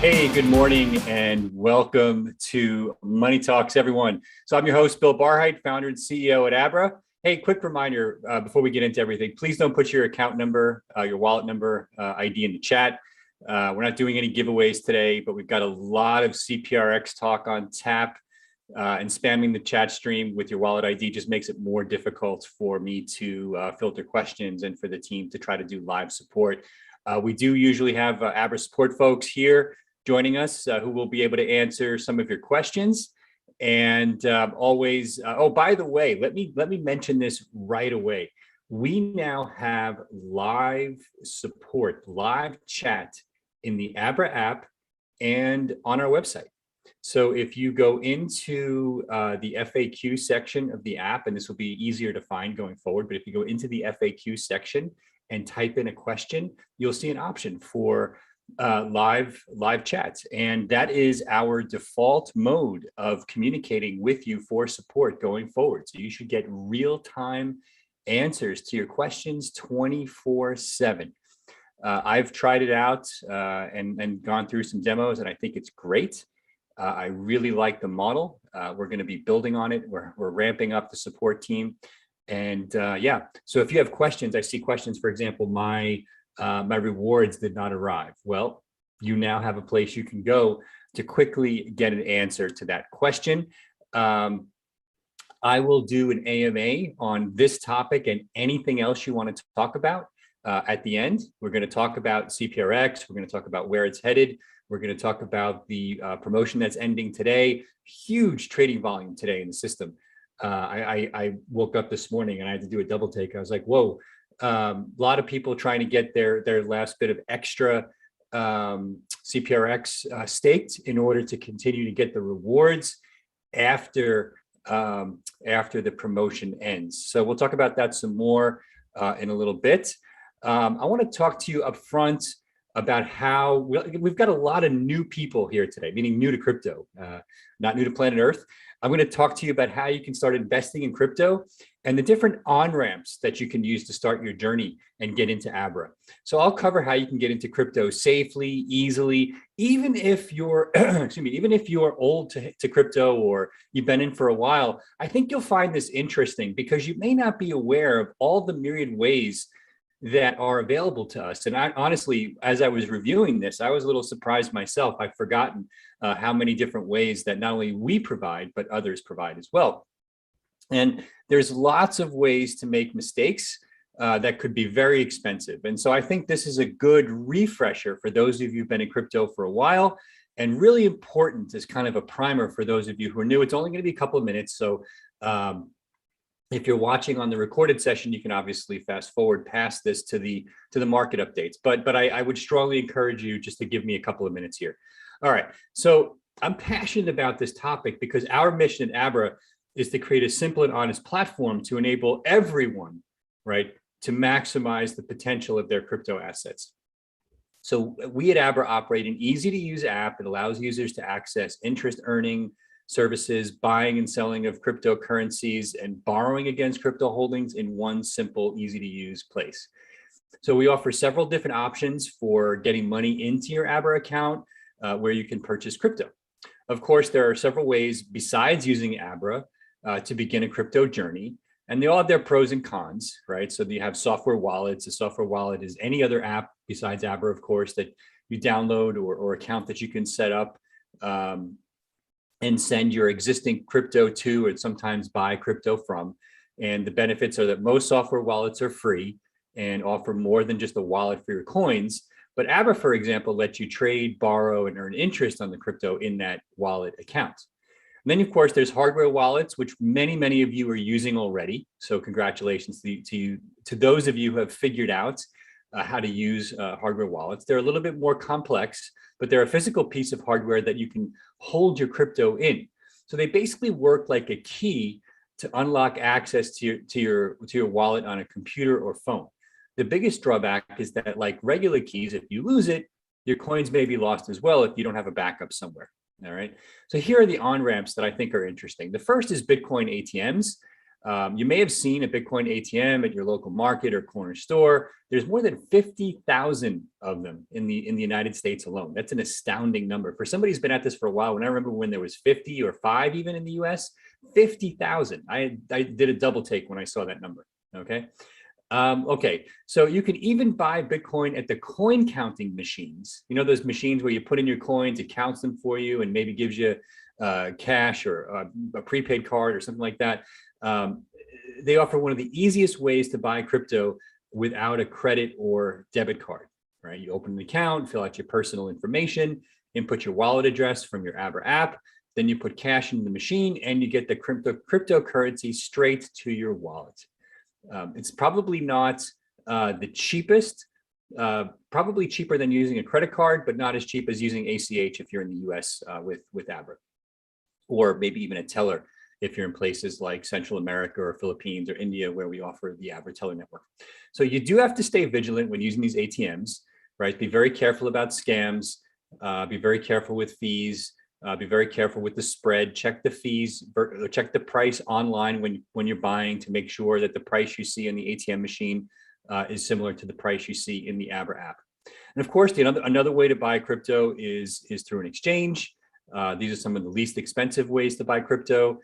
Hey, good morning and welcome to Money Talks, everyone. So I'm your host, Bill Barhydt, founder and CEO at Abra. Hey, quick reminder before we get into everything, please don't put your account number, your wallet number, ID in the chat. We're not doing any giveaways today, but we've got a lot of CPRX talk on tap, and spamming the chat stream with your wallet ID just makes it more difficult for me to filter questions and for the team to try to do live support. We do usually have Abra support folks here joining us who will be able to answer some of your questions. And always, oh, by the way, let me mention this right away. We now have live support, live chat in the Abra app and on our website. So if you go into the FAQ section of the app, and this will be easier to find going forward, but if you go into the FAQ section and type in a question, you'll see an option for live chats, and that is our default mode of communicating with you for support going forward. So you should get real-time answers to your questions 24/7. I've tried it out and gone through some demos, and I think it's great. I really like the model. We're going to be building on it. We're ramping up the support team, and yeah. So if you have questions, I see questions. For example, my rewards did not arrive. Well, you now have a place you can go to quickly get an answer to that question. I will do an AMA on this topic and anything else you want to talk about at the end. We're going to talk about CPRX. We're going to talk about where it's headed. We're going to talk about the promotion that's ending today. Huge trading volume today in the system. I woke up this morning and I had to do a double take. I was like, whoa. A lot of people trying to get their last bit of extra CPRX staked in order to continue to get the rewards after the promotion ends. So we'll talk about that some more in a little bit. I want to talk to you up front about how we've got a lot of new people here today, meaning new to crypto, not new to planet Earth. I'm going to talk to you about how you can start investing in crypto and the different on-ramps that you can use to start your journey and get into Abra. So I'll cover how you can get into crypto safely, easily, even if you're, excuse me, even if you're old to crypto or you've been in for a while. I think you'll find this interesting because you may not be aware of all the myriad ways that are available to us. And I honestly, as I was reviewing this, I was a little surprised myself. I've forgotten how many different ways that not only we provide, but others provide as well. And there's lots of ways to make mistakes that could be very expensive. And so I think this is a good refresher for those of you who've been in crypto for a while, and really important as kind of a primer for those of you who are new. It's only going to be a couple of minutes. So if you're watching on the recorded session, you can obviously fast forward past this to the market updates. But I would strongly encourage you just to give me a couple of minutes here. All right. So I'm passionate about this topic because our mission at Abra is to create a simple and honest platform to enable everyone, right, to maximize the potential of their crypto assets. So we at Abra operate an easy to use app that allows users to access interest earning services, buying and selling of cryptocurrencies, and borrowing against crypto holdings in one simple, easy to use place. So we offer several different options for getting money into your Abra account where you can purchase crypto. Of course, there are several ways besides using Abra to begin a crypto journey, and they all have their pros and cons, right? So you have software wallets. A software wallet is any other app besides Abra, of course, that you download or account that you can set up and send your existing crypto to, or sometimes buy crypto from. And the benefits are that most software wallets are free and offer more than just a wallet for your coins. But Abra, for example, lets you trade, borrow, and earn interest on the crypto in that wallet account. And then, of course, there's hardware wallets, which many of you are using already. So congratulations to those of you who have figured out how to use hardware wallets. They're a little bit more complex, but they're a physical piece of hardware that you can hold your crypto in. So they basically work like a key to unlock access to your wallet on a computer or phone. The biggest drawback is that, like regular keys, if you lose it, your coins may be lost as well if you don't have a backup somewhere. All right. So here are the on-ramps that I think are interesting. The first is Bitcoin ATMs. You may have seen a Bitcoin ATM at your local market or corner store. There's more than 50,000 of them in the United States alone. That's an astounding number. For somebody who's been at this for a while, when I remember when there was 50 or 5 even in the US, 50,000. I did a double take when I saw that number, okay? Okay, so you can even buy Bitcoin at the coin counting machines. You know, those machines where you put in your coins, it counts them for you and maybe gives you cash or a prepaid card or something like that. They offer one of the easiest ways to buy crypto without a credit or debit card, right? You open an account, fill out your personal information, input your wallet address from your Abra app, then you put cash in the machine and you get the cryptocurrency straight to your wallet. It's probably not the cheapest, probably cheaper than using a credit card, but not as cheap as using ACH if you're in the US with Abra, or maybe even a teller if you're in places like Central America or Philippines or India, where we offer the Abra teller network. So you do have to stay vigilant when using these ATMs, right? Be very careful about scams, be very careful with fees, be very careful with the spread, check the fees, check the price online when you're buying to make sure that the price you see in the ATM machine is similar to the price you see in the Abra app. And of course, another way to buy crypto is through an exchange. These are some of the least expensive ways to buy crypto.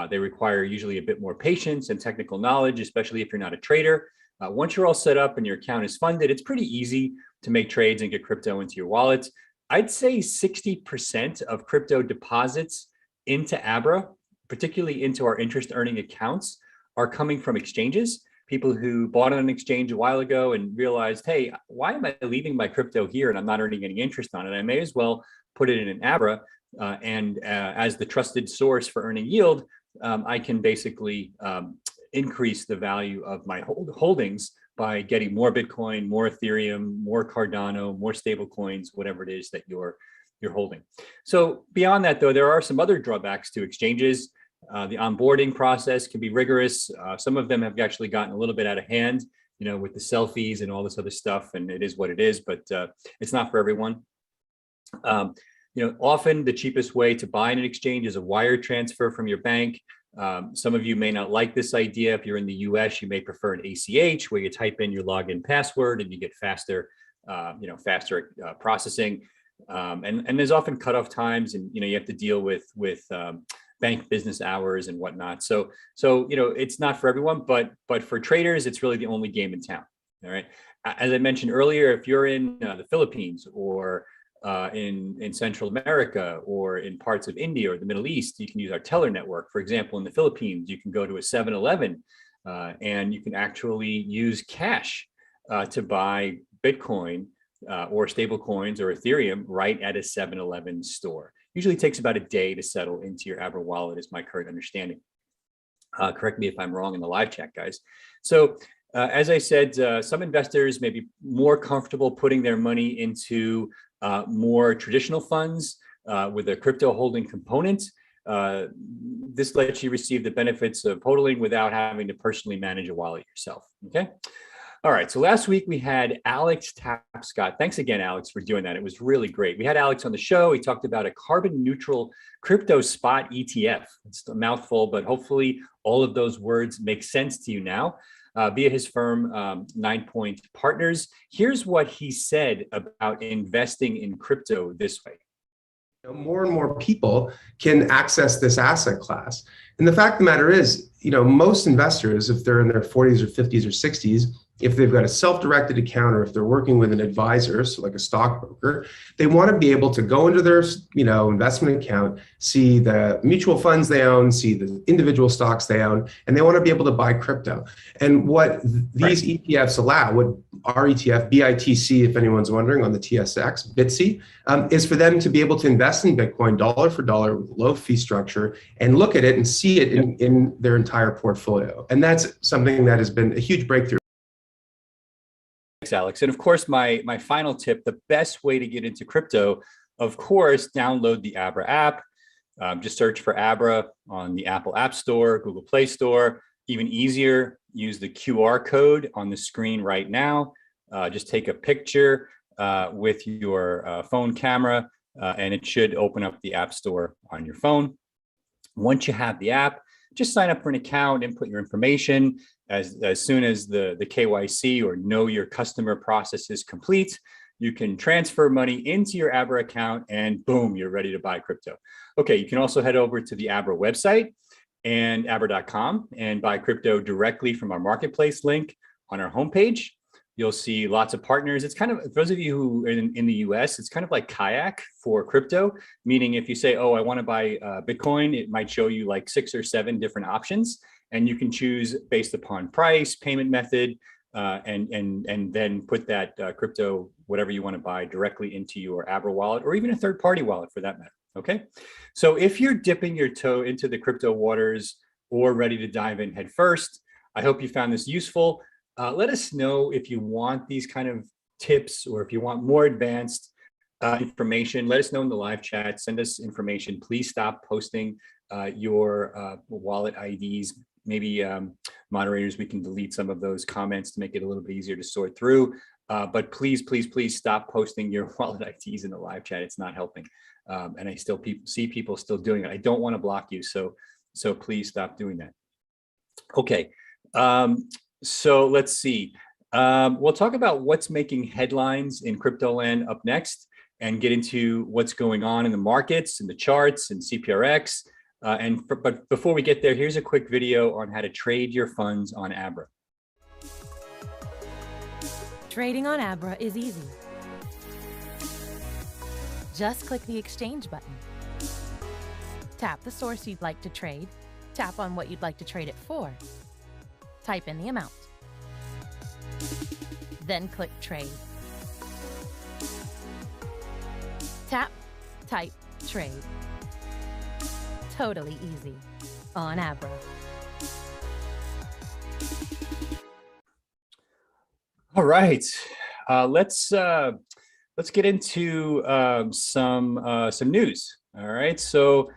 They require usually a bit more patience and technical knowledge, especially if you're not a trader. Once you're all set up and your account is funded, it's pretty easy to make trades and get crypto into your wallet. I'd say 60% of crypto deposits into Abra, particularly into our interest earning accounts, are coming from exchanges. People who bought on an exchange a while ago and realized, hey, why am I leaving my crypto here and I'm not earning any interest on it? I may as well put it in an Abra. As the trusted source for earning yield, I can basically increase the value of my holdings by getting more Bitcoin, more Ethereum, more Cardano, more stable coins, whatever it is that you're holding. So beyond that, though, there are some other drawbacks to exchanges. The onboarding process can be rigorous. Some of them have actually gotten a little bit out of hand, you know, with the selfies and all this other stuff, and it is what it is, but it's not for everyone. You know, often the cheapest way to buy in an exchange is a wire transfer from your bank. Some of you may not like this idea. If you're in the US, you may prefer an ACH where you type in your login password and you get faster, faster processing. And there's often cutoff times, and you have to deal with bank business hours and whatnot. So it's not for everyone, but for traders, it's really the only game in town. All right. As I mentioned earlier, if you're in the Philippines or in Central America or in parts of India or the Middle East, you can use our teller network. For example, in the Philippines, you can go to a 7-Eleven and you can actually use cash to buy Bitcoin or stable coins or Ethereum right at a 7-Eleven store. Usually takes about a day to settle into your Abra wallet, is my current understanding. Correct me if I'm wrong in the live chat, guys. So as I said, some investors may be more comfortable putting their money into more traditional funds with a crypto holding component. This lets you receive the benefits of hodling without having to personally manage a wallet yourself. Okay. All right. So last week we had Alex Tapscott. Thanks again, Alex, for doing that. It was really great. We had Alex on the show. He talked about a carbon neutral crypto spot ETF. It's a mouthful, but hopefully all of those words make sense to you now. Via his firm, 9 Point Partners. Here's what he said about investing in crypto this way. More and more people can access this asset class. And the fact of the matter is, most investors, if they're in their 40s or 50s or 60s, if they've got a self-directed account or if they're working with an advisor, so like a stockbroker, they want to be able to go into their, investment account, see the mutual funds they own, see the individual stocks they own, and they want to be able to buy crypto. And what these ETFs allow, what our ETF, BITC, if anyone's wondering, on the TSX, BITC, is for them to be able to invest in Bitcoin dollar for dollar with low fee structure and look at it and see it in their entire portfolio. And that's something that has been a huge breakthrough. Thanks, Alex. And of course, my final tip, the best way to get into crypto, of course, download the Abra app. Just search for Abra on the Apple App Store, Google Play Store. Even easier, use the QR code on the screen right now. Just take a picture with your phone camera, and it should open up the App Store on your phone. Once you have the app, just sign up for an account, input your information. As soon as the KYC or know your customer process is complete, you can transfer money into your Abra account and boom, you're ready to buy crypto. Okay, you can also head over to the Abra website and abra.com and buy crypto directly from our marketplace link on our homepage. You'll see lots of partners. It's kind of, for those of you who are in the US, it's kind of like Kayak for crypto, meaning if you say, oh, I want to buy Bitcoin, it might show you like 6 or 7 different options. And you can choose based upon price, payment method, and then put that crypto, whatever you want to buy, directly into your Abra wallet or even a third-party wallet for that matter. Okay, so if you're dipping your toe into the crypto waters or ready to dive in head first, I hope you found this useful. Let us know if you want these kind of tips or if you want more advanced information. Let us know in the live chat. Send us information. Please stop posting your wallet IDs. Maybe moderators, we can delete some of those comments to make it a little bit easier to sort through. But please, please, please stop posting your wallet IDs in the live chat. It's not helping. And I still see people still doing it. I don't want to block you. So please stop doing that. Okay. So let's see. We'll talk about what's making headlines in crypto land up next and get into what's going on in the markets and the charts and CPRX. But before we get there, here's a quick video on how to trade your funds on Abra. Trading on Abra is easy. Just click the exchange button. Tap the source you'd like to trade. Tap on what you'd like to trade it for. Type in the amount. Then click trade. Tap, type, trade. Totally easy on Abra. All right, let's get into some news. All right, so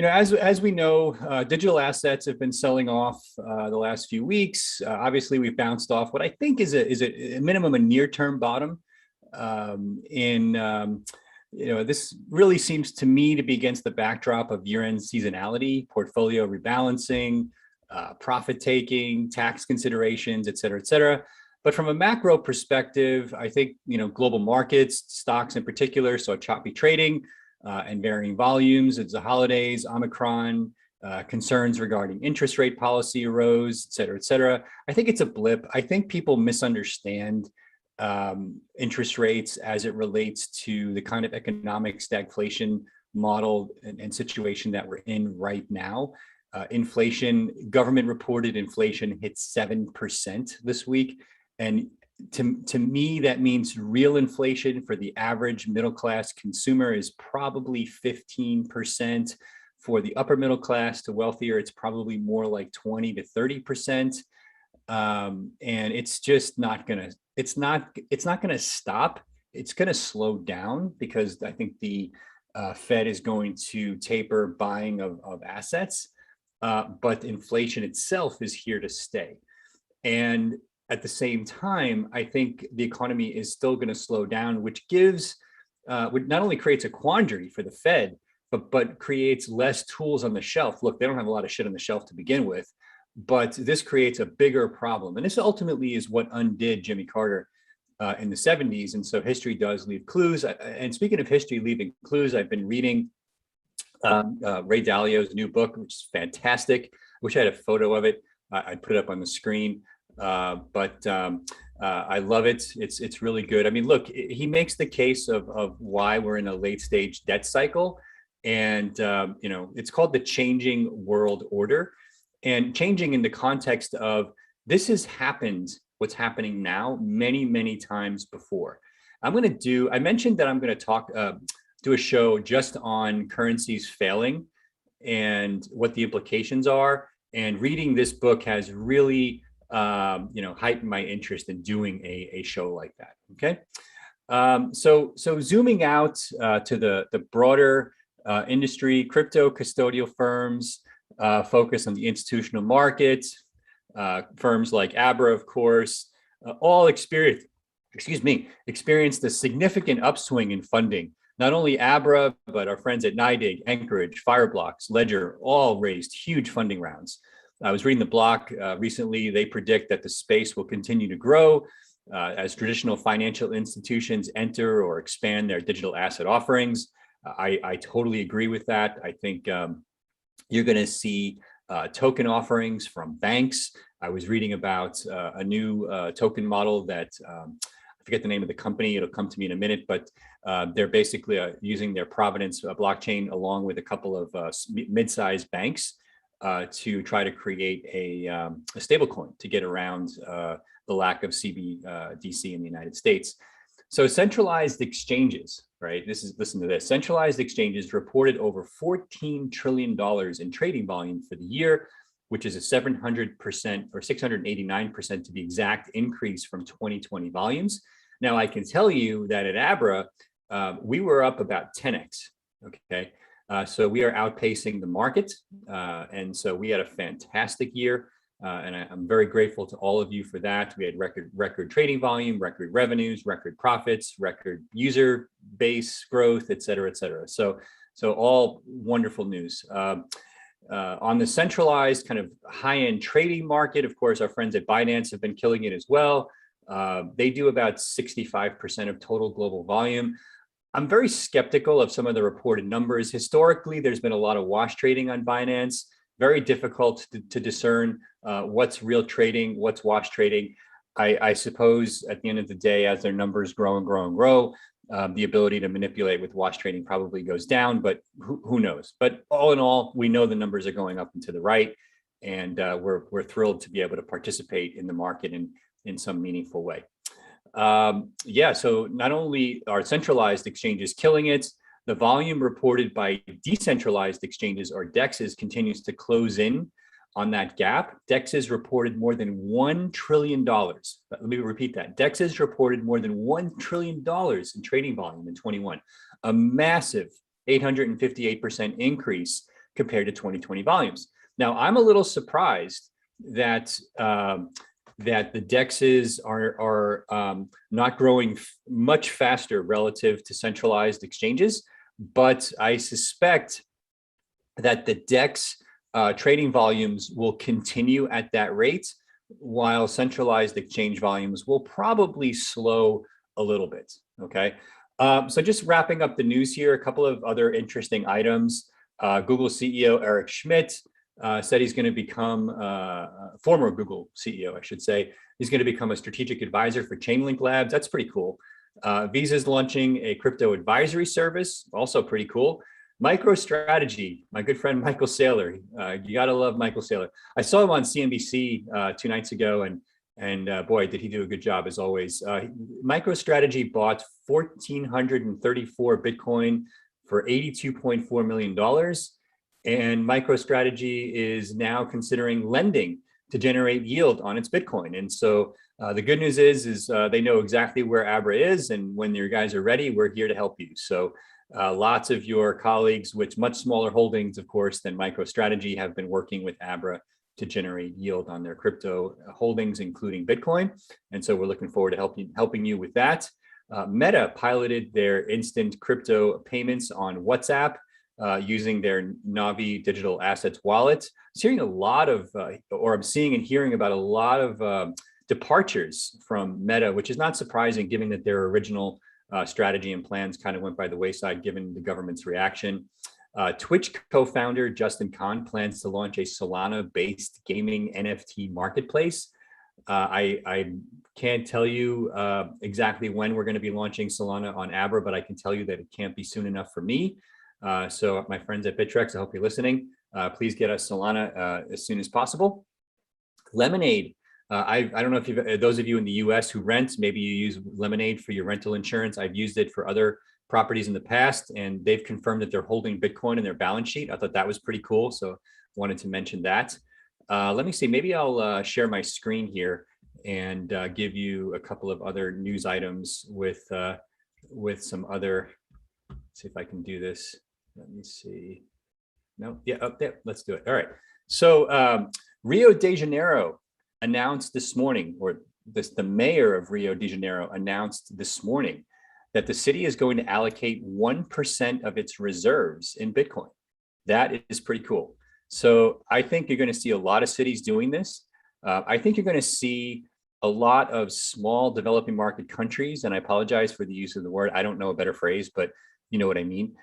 as we know, digital assets have been selling off the last few weeks. Obviously, we've bounced off what I think is a minimum a near-term bottom. This really seems to me to be against the backdrop of year-end seasonality, portfolio rebalancing, profit taking, tax considerations, et cetera, et cetera. But from a macro perspective, I think global markets, stocks in particular, saw choppy trading and varying volumes. It's the holidays, Omicron, concerns regarding interest rate policy arose, et cetera, et cetera. I think it's a blip. I think people misunderstand interest rates as it relates to the kind of economic stagflation model and situation that we're in right now. Inflation, government reported inflation hit 7% this week. And to me, that means real inflation for the average middle class consumer is probably 15%. For the upper middle class to wealthier, it's probably more like 20 to 30%. And it's just not gonna, it's not gonna stop. It's gonna slow down because I think the Fed is going to taper buying of assets, but inflation itself is here to stay. And at the same time, I think the economy is still going to slow down, which gives, which not only creates a quandary for the Fed, but creates less tools on the shelf. Look, they don't have a lot of shit on the shelf to begin with, but this creates a bigger problem. And this ultimately is what undid Jimmy Carter in the 70s. And so history does leave clues. And speaking of history leaving clues, I've been reading Ray Dalio's new book, which is fantastic. I wish I had a photo of it. I'd put it up on the screen. But I love it. It's really good. I mean, look, he makes the case of why we're in a late stage debt cycle. And, it's called the changing world order, and changing in the context of this has happened, what's happening now, many, many times before. I mentioned that I'm going to do a show just on currencies failing and what the implications are. And reading this book has really heightened my interest in doing a show like that. Okay. So zooming out to the broader industry, crypto custodial firms focus on the institutional market. Firms like Abra, of course, all experienced a significant upswing in funding, not only Abra, but our friends at NYDIG, Anchorage, Fireblocks, Ledger, all raised huge funding rounds. I was reading the block recently. They predict that the space will continue to grow as traditional financial institutions enter or expand their digital asset offerings. I totally agree with that. I think you're going to see token offerings from banks. I was reading about a new token model that I forget the name of the company. It'll come to me in a minute, but they're basically using their Provenance blockchain along with a couple of mid-sized banks to try to create a stable coin to get around the lack of CBDC in the United States. So centralized exchanges, right? Listen to this. Centralized exchanges reported over $14 trillion in trading volume for the year, which is a 700% or 689% to be exact increase from 2020 volumes. Now, I can tell you that at Abra, we were up about 10x, okay? So we are outpacing the market. And so we had a fantastic year. And I'm very grateful to all of you for that. We had record trading volume, record revenues, record profits, record user base growth, et cetera, et cetera. So all wonderful news. On the centralized kind of high-end trading market, of course, our friends at Binance have been killing it as well. They do about 65% of total global volume. I'm very skeptical of some of the reported numbers. Historically, there's been a lot of wash trading on Binance. Very difficult to discern what's real trading, what's wash trading. I suppose at the end of the day, as their numbers grow and grow and grow, the ability to manipulate with wash trading probably goes down, but who knows? But all in all, we know the numbers are going up and to the right, and we're thrilled to be able to participate in the market in some meaningful way. Yeah, so not only are centralized exchanges killing it, the volume reported by decentralized exchanges or DEXs continues to close in on that gap. DEXs reported more than $1 trillion. Let me repeat that. DEXs reported more than $1 trillion in trading volume in 21, a massive 858% increase compared to 2020 volumes. Now, I'm a little surprised that that the DEXs are not growing much faster relative to centralized exchanges, but I suspect that the DEX trading volumes will continue at that rate, while centralized exchange volumes will probably slow a little bit, okay? So just wrapping up the news here, a couple of other interesting items. Google CEO Eric Schmidt said he's going to become, former Google CEO, I should say, he's going to become a strategic advisor for Chainlink Labs. That's pretty cool. Visa's launching a crypto advisory service, also pretty cool. MicroStrategy, my good friend Michael Saylor, you got to love Michael Saylor. I saw him on CNBC 2 nights ago, and boy, did he do a good job as always. MicroStrategy bought 1,434 Bitcoin for $82.4 million. And MicroStrategy is now considering lending to generate yield on its Bitcoin. And so the good news is they know exactly where Abra is, and when your guys are ready, we're here to help you. So lots of your colleagues with much smaller holdings, of course, than MicroStrategy have been working with Abra to generate yield on their crypto holdings, including Bitcoin. And so we're looking forward to helping you with that. Meta piloted their instant crypto payments on WhatsApp using their Navi digital assets wallet. I'm hearing a lot of, or I'm seeing and hearing about a lot of departures from Meta, which is not surprising given that their original strategy and plans kind of went by the wayside given the government's reaction. Twitch co-founder Justin Kan plans to launch a Solana-based gaming NFT marketplace. I can't tell you exactly when we're going to be launching Solana on Abra, but I can tell you that it can't be soon enough for me. So my friends at Bittrex, I hope you're listening. Please get us Solana as soon as possible. Lemonade. I don't know if you've, those of you in the US who rent, maybe you use Lemonade for your rental insurance. I've used it for other properties in the past, and they've confirmed that they're holding Bitcoin in their balance sheet. I thought that was pretty cool, so wanted to mention that. Let me see, maybe I'll share my screen here and give you a couple of other news items with some other, let's see if I can do this. Let me see. No, yeah, up there. Let's do it. All right. So Rio de Janeiro announced this morning, or the mayor of Rio de Janeiro announced this morning that the city is going to allocate 1% of its reserves in Bitcoin. That is pretty cool. So I think you're going to see a lot of cities doing this. I think you're going to see a lot of small developing market countries, and I apologize for the use of the word. I don't know a better phrase, but you know what I mean.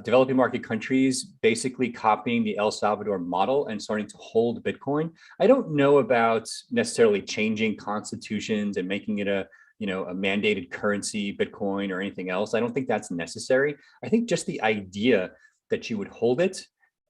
Developing market countries basically copying the El Salvador model and starting to hold Bitcoin. I don't know about necessarily changing constitutions and making it a mandated currency, Bitcoin, or anything else. I don't think that's necessary. I think just the idea that you would hold it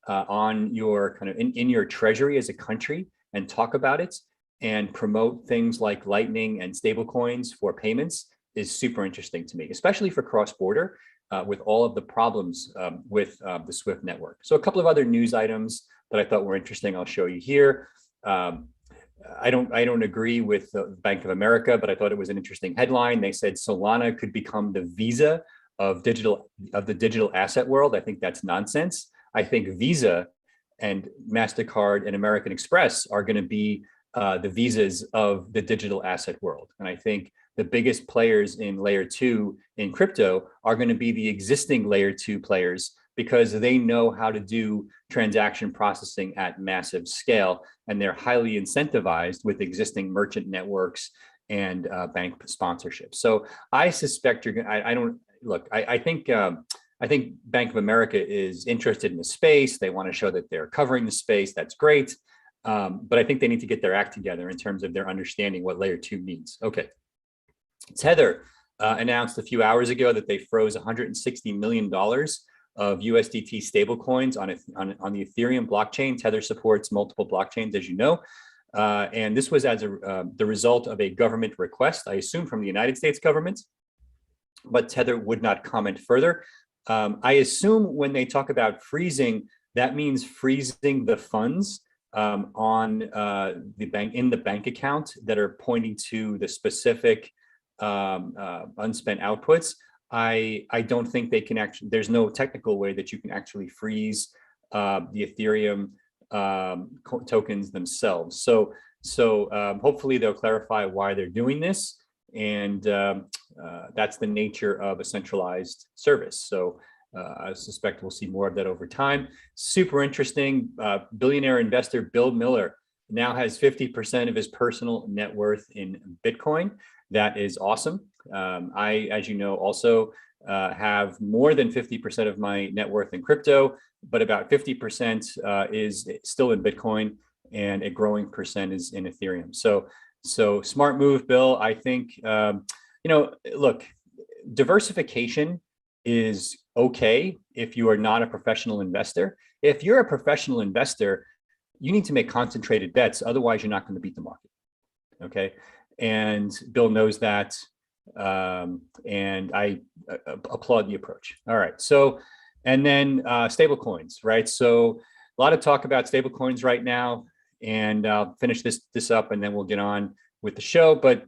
on your kind of in your treasury as a country and talk about it and promote things like Lightning and stable coins for payments is super interesting to me, especially for cross-border with all of the problems with the SWIFT network. So a couple of other news items that I thought were interesting, I'll show you here. I don't agree with the Bank of America, but I thought it was an interesting headline. They said Solana could become the Visa of the digital asset world. I think that's nonsense. I think Visa and MasterCard and American Express are going to be the Visas of the digital asset world. And I think the biggest players in layer 2 in crypto are going to be the existing layer 2 players, because they know how to do transaction processing at massive scale, and they're highly incentivized with existing merchant networks and bank sponsorship. So I suspect you're going. I think Bank of America is interested in the space. They want to show that they're covering the space. That's great, but I think they need to get their act together in terms of their understanding what layer 2 means. Okay, Tether announced a few hours ago that they froze $160 million of USDT stablecoins on the Ethereum blockchain. Tether supports multiple blockchains, as you know, and this was as the result of a government request, I assume from the United States government, but Tether would not comment further. I assume when they talk about freezing, that means freezing the funds on the bank account that are pointing to the specific unspent outputs. I don't think they can actually, there's no technical way that you can actually freeze the Ethereum tokens themselves. So hopefully they'll clarify why they're doing this. And that's the nature of a centralized service. So I suspect we'll see more of that over time. Super interesting. Billionaire investor Bill Miller now has 50% of his personal net worth in Bitcoin. That is awesome. I, as you know, also have more than 50% of my net worth in crypto, but about 50% is still in Bitcoin, and a growing percent is in Ethereum. So smart move, Bill. I think, look, diversification is okay if you are not a professional investor. If you're a professional investor, you need to make concentrated bets. Otherwise, you're not going to beat the market. Okay. And Bill knows that. And I applaud the approach. All right. So, and then stable coins, right? So a lot of talk about stable coins right now, and I'll finish this up and then we'll get on with the show. But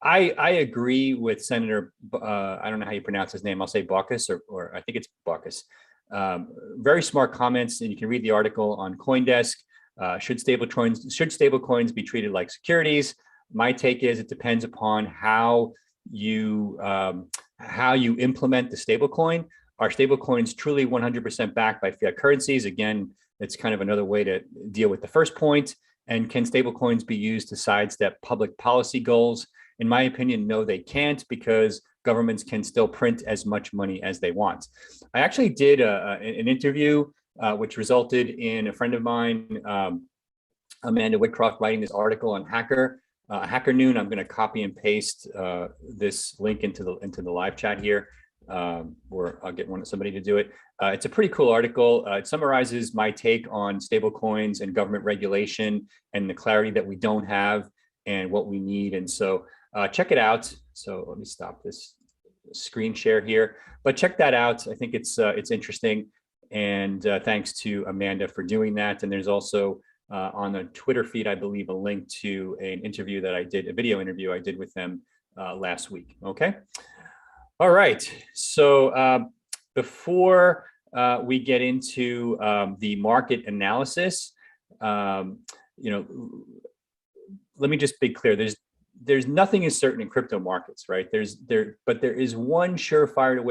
I agree with Senator, I don't know how you pronounce his name. I'll say Baucus, or I think it's Baucus. Very smart comments, and you can read the article on CoinDesk. Should stablecoins be treated like securities? My take is it depends upon how you implement the stablecoin. Are stablecoins truly 100% backed by fiat currencies? Again, it's kind of another way to deal with the first point. And can stablecoins be used to sidestep public policy goals? In my opinion, no, they can't, because governments can still print as much money as they want. I actually did an interview, which resulted in a friend of mine, Amanda Whitcroft, writing this article on Hacker Noon. I'm going to copy and paste this link into the live chat here, or I'll get somebody to do it. It's a pretty cool article. It summarizes my take on stablecoins and government regulation and the clarity that we don't have and what we need. And so check it out. So let me stop this screen share here, but check that out. I think it's interesting. And thanks to Amanda for doing that. And there's also on the Twitter feed, I believe, a link to an interview that I did, a video interview I did with them last week. Okay. All right. So before we get into the market analysis, let me just be clear. there's nothing is certain in crypto markets, right? But there is one surefire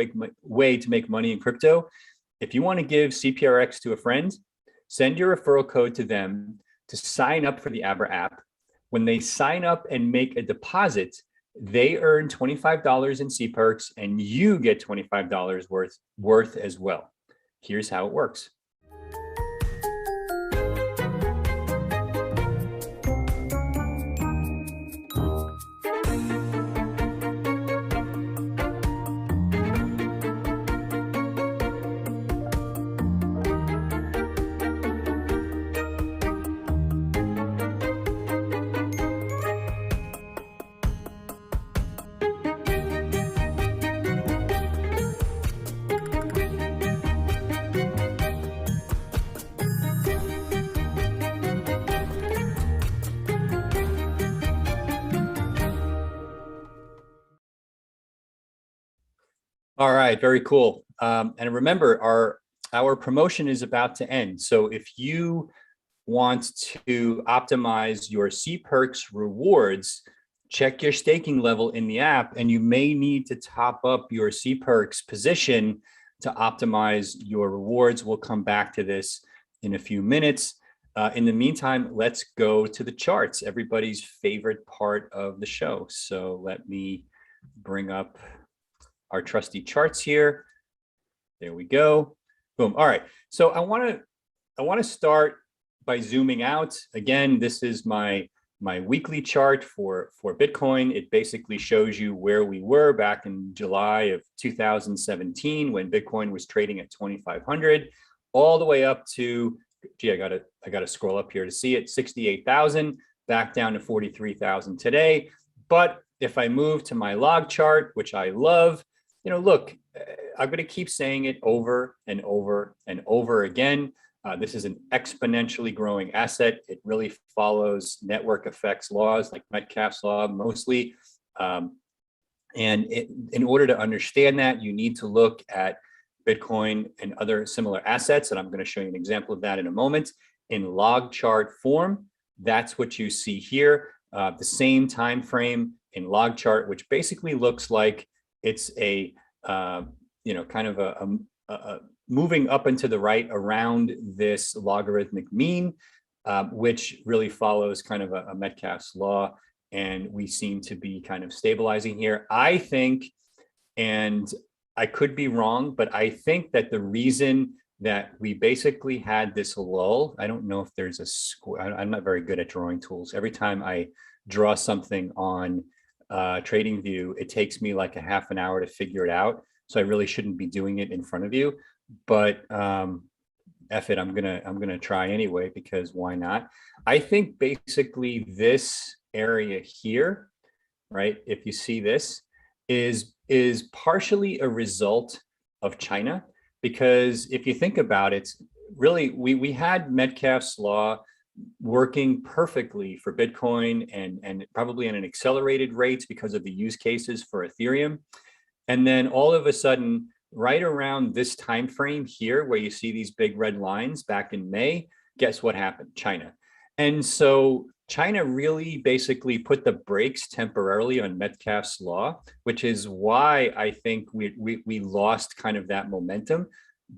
way to make money in crypto. If you want to give CPRX to a friend, send your referral code to them to sign up for the Abra app. When they sign up and make a deposit, they earn $25 in CPerks, and you get $25 worth as well. Here's how it works. All right, very cool. And remember, our promotion is about to end. So if you want to optimize your CPerks rewards, check your staking level in the app, and you may need to top up your CPerks position to optimize your rewards. We'll come back to this in a few minutes. In the meantime, let's go to the charts, everybody's favorite part of the show. So let me bring up our trusty charts here. There we go. Boom. All right. So I want to start by zooming out. Again, this is my weekly chart for Bitcoin. It basically shows you where we were back in July of 2017 when Bitcoin was trading at 2,500, all the way up to, gee, I gotta scroll up here to see it, 68,000, back down to 43,000 today. But if I move to my log chart, which I love, look, I'm going to keep saying it over and over and over again. This is an exponentially growing asset. It really follows network effects laws like Metcalfe's law mostly. And in order to understand that, you need to look at Bitcoin and other similar assets. And I'm going to show you an example of that in a moment in log chart form. That's what you see here. The same time frame in log chart, which basically looks like it's a, kind of a moving up and to the right around this logarithmic mean, which really follows kind of a Metcalfe's law. And we seem to be kind of stabilizing here. I think, and I could be wrong, but I think that the reason that we basically had this lull, I don't know if there's a square, I'm not very good at drawing tools. Every time I draw something on TradingView, it takes me like a half an hour to figure it out. So I really shouldn't be doing it in front of you, but F it, I'm gonna try anyway, because why not? I think basically this area here, right? If you see this, is partially a result of China, because if you think about it, really we had Metcalfe's law working perfectly for Bitcoin and probably on an accelerated rate because of the use cases for Ethereum. And then all of a sudden, right around this time frame here, where you see these big red lines back in May, guess what happened? China. And so China really basically put the brakes temporarily on Metcalfe's law, which is why I think we lost kind of that momentum.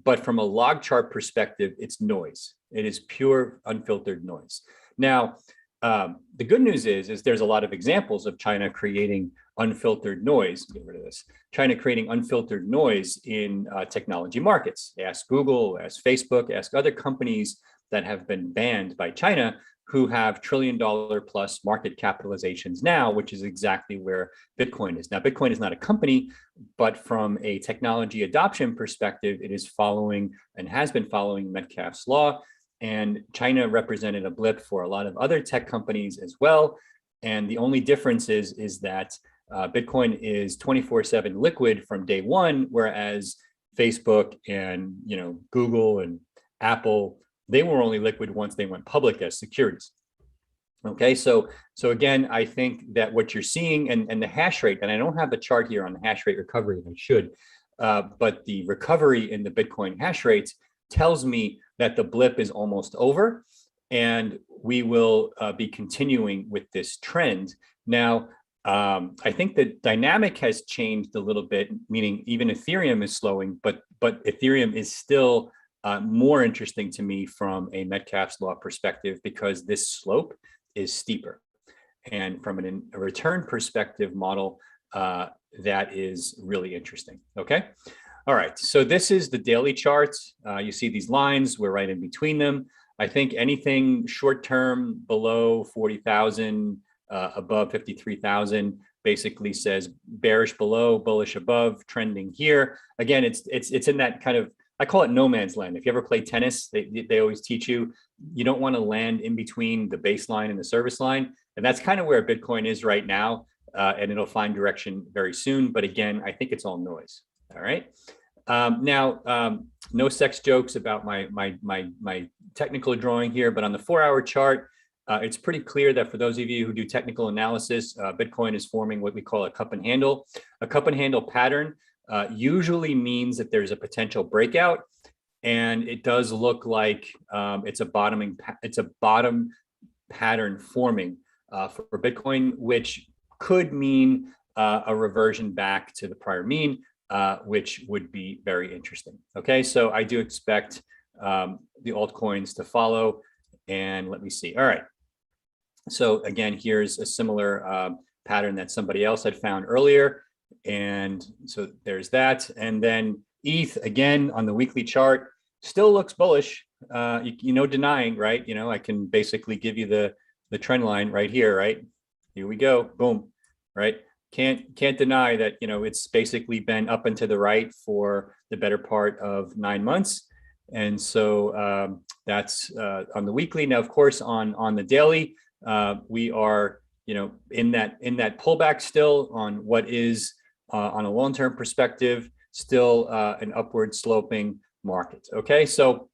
But from a log chart perspective, it's noise. It is pure unfiltered noise. Now, the good news is there's a lot of examples of China creating unfiltered noise. Get rid of this. China creating unfiltered noise in technology markets. Ask Google, ask Facebook, ask other companies that have been banned by China who have $1 trillion plus market capitalizations now, which is exactly where Bitcoin is. Now, Bitcoin is not a company, but from a technology adoption perspective, it is following and has been following Metcalfe's law. And China represented a blip for a lot of other tech companies as well. And the only difference is that Bitcoin is 24/7 liquid from day one, whereas Facebook and Google and Apple, they were only liquid once they went public as securities. Okay, so again, I think that what you're seeing and the hash rate, and I don't have the chart here on the hash rate recovery, I should, but the recovery in the Bitcoin hash rates tells me that the blip is almost over, and we will be continuing with this trend. Now, I think the dynamic has changed a little bit, meaning even Ethereum is slowing, but Ethereum is still more interesting to me from a Metcalfe's law perspective because this slope is steeper. And from a return perspective model, that is really interesting. Okay. All right. So this is the daily chart. You see these lines, we're right in between them. I think anything short term below 40,000, above 53,000 basically says bearish below, bullish above, trending here. Again, it's in that kind of, I call it no man's land. If you ever play tennis, they always teach you, you don't want to land in between the baseline and the service line. And that's kind of where Bitcoin is right now. And it'll find direction very soon. But again, I think it's all noise. All right. Now, no sex jokes about my technical drawing here, but on the 4-hour chart, it's pretty clear that for those of you who do technical analysis, Bitcoin is forming what we call a cup and handle. A cup and handle pattern usually means that there's a potential breakout, and it does look like it's a bottom pattern forming for Bitcoin, which could mean a reversion back to the prior mean, which would be very interesting. Okay, so I do expect the altcoins to follow, and let me see. All right. So again, here's a similar pattern that somebody else had found earlier. And so there's that. And then ETH, again, on the weekly chart, still looks bullish. No denying, right? I can basically give you the trend line right here, right? Here we go, boom, right? Can't deny that, it's basically been up and to the right for the better part of 9 months. And so that's on the weekly. Now, of course, on the daily, we are, in that pullback still on what is on a long-term perspective, still an upward sloping market. Okay, so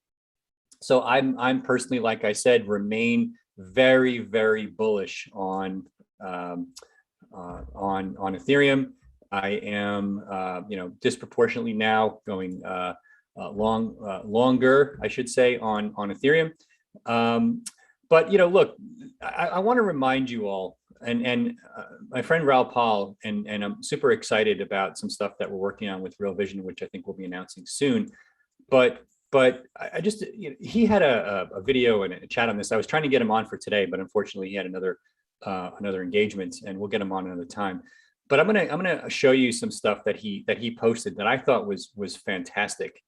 I'm personally, like I said, remain very, very bullish on Ethereum. I am, disproportionately now going longer, I should say, on Ethereum. But look, I want to remind you all, and my friend Raul Paul, and I'm super excited about some stuff that we're working on with Real Vision, which I think we'll be announcing soon. But I just, he had a video and a chat on this. I was trying to get him on for today, but unfortunately he had another engagement, and we'll get him on another time. But I'm gonna show you some stuff that he posted that I thought was fantastic,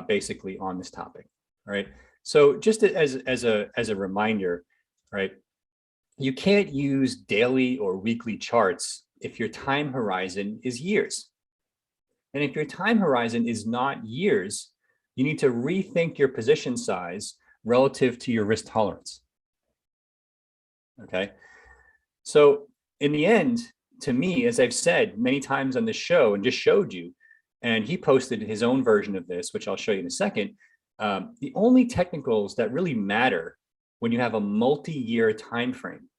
basically on this topic. All right. So just as a reminder, right? You can't use daily or weekly charts if your time horizon is years. And if your time horizon is not years, you need to rethink your position size relative to your risk tolerance. Okay. So in the end, to me, as I've said many times on this show and just showed you, and he posted his own version of this, which I'll show you in a second, the only technicals that really matter when you have a multi-year time frame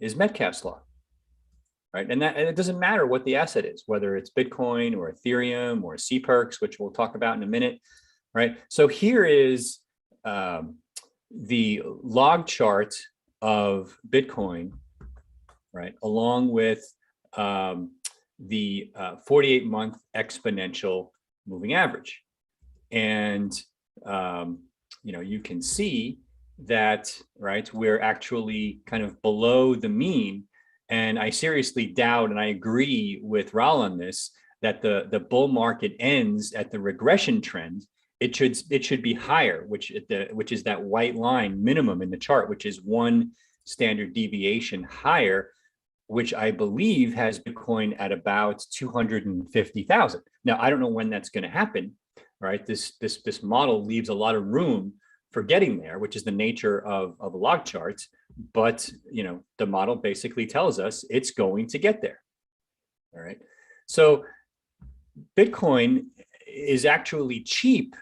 is Metcalfe's law, right? And it doesn't matter what the asset is, whether it's Bitcoin or Ethereum or CPERX, which we'll talk about in a minute, right? So here is the log chart of Bitcoin, right, along with the 48-month exponential moving average. And, you can see that, right, we're actually kind of below the mean. And I seriously doubt, and I agree with Raul on this, that the bull market ends at the regression trend. It should be higher, which is that white line minimum in the chart, which is 1 standard deviation higher, which I believe has Bitcoin at about 250,000. Now, I don't know when that's going to happen, right? This model leaves a lot of room for getting there, which is the nature of a log chart. But, the model basically tells us it's going to get there. All right. So Bitcoin is actually cheap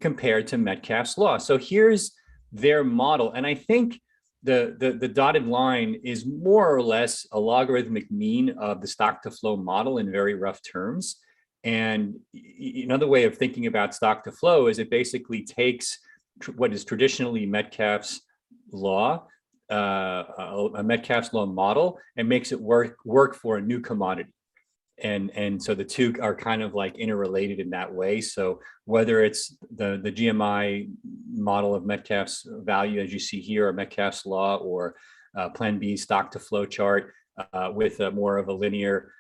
compared to Metcalfe's law. So here's their model. And I think the dotted line is more or less a logarithmic mean of the stock to flow model in very rough terms. And another way of thinking about stock to flow is it basically takes what is traditionally Metcalfe's law a Metcalfe's law model and makes it work for a new commodity. And so the two are kind of like interrelated in that way. So whether it's the GMI model of Metcalfe's value, as you see here, or Metcalfe's law, or Plan B stock to flow chart with more of a linear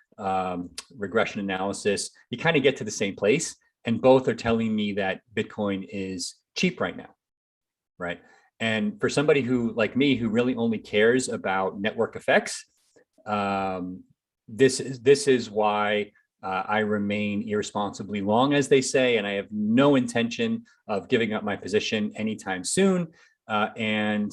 regression analysis, you kind of get to the same place. And both are telling me that Bitcoin is cheap right now, right? And for somebody who, like me, who really only cares about network effects, this is why I remain irresponsibly long, as they say, and I have no intention of giving up my position anytime soon. And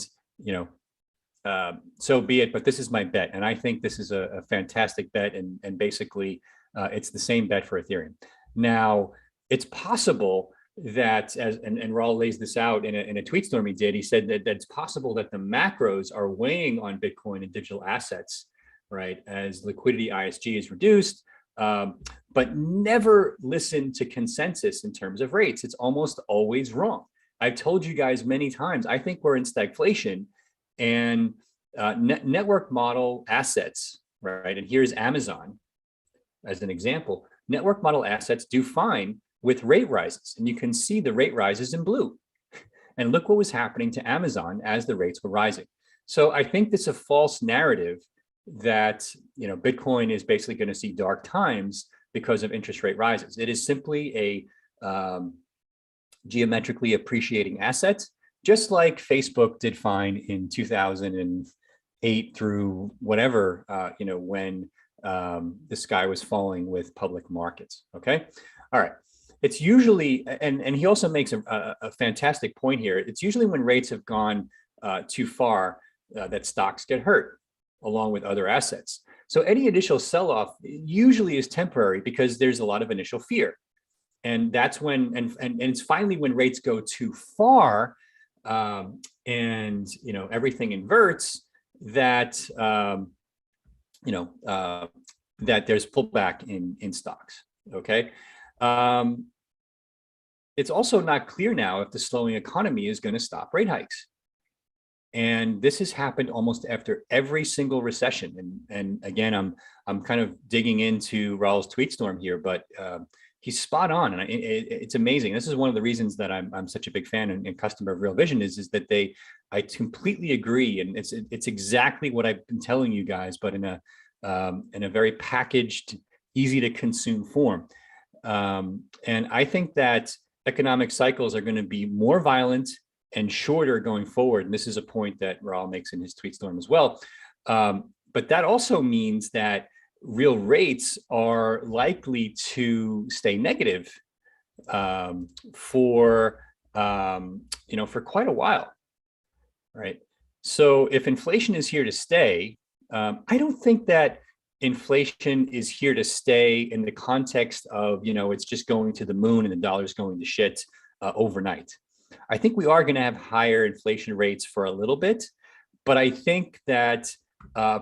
so be it. But this is my bet, and I think this is a fantastic bet. And basically, it's the same bet for Ethereum. Now, it's possible that, and Raul lays this out in a tweet storm he did. He said that it's possible that the macros are weighing on Bitcoin and digital assets, right, as liquidity ISG is reduced, but never listen to consensus in terms of rates. It's almost always wrong. I've told you guys many times, I think we're in stagflation, and network model assets, right, and here's Amazon as an example. Network model assets do fine with rate rises, and you can see the rate rises in blue. And look what was happening to Amazon as the rates were rising. So I think it's a false narrative that Bitcoin is basically going to see dark times because of interest rate rises. It is simply a geometrically appreciating asset, just like Facebook did fine in 2008 through whatever, when the sky was falling with public markets. Okay, all right. It's usually, and he also makes a fantastic point here. It's usually when rates have gone too far that stocks get hurt, along with other assets. So any initial sell-off usually is temporary because there's a lot of initial fear. And that's when, and it's finally when rates go too far and everything inverts, that that there's pullback in stocks. Okay. It's also not clear now if the slowing economy is going to stop rate hikes. And this has happened almost after every single recession. And again, I'm kind of digging into Raul's tweet storm here, but he's spot on. And it's amazing. This is one of the reasons that I'm such a big fan and customer of Real Vision is that I completely agree. And it's exactly what I've been telling you guys, but in a very packaged, easy to consume form. And I think that economic cycles are going to be more violent and shorter going forward. And this is a point that Raul makes in his tweet storm as well. But that also means that real rates are likely to stay negative for quite a while, right? So if inflation is here to stay, I don't think that inflation is here to stay in the context of, it's just going to the moon and the dollar's going to shit overnight. I think we are going to have higher inflation rates for a little bit, but I think that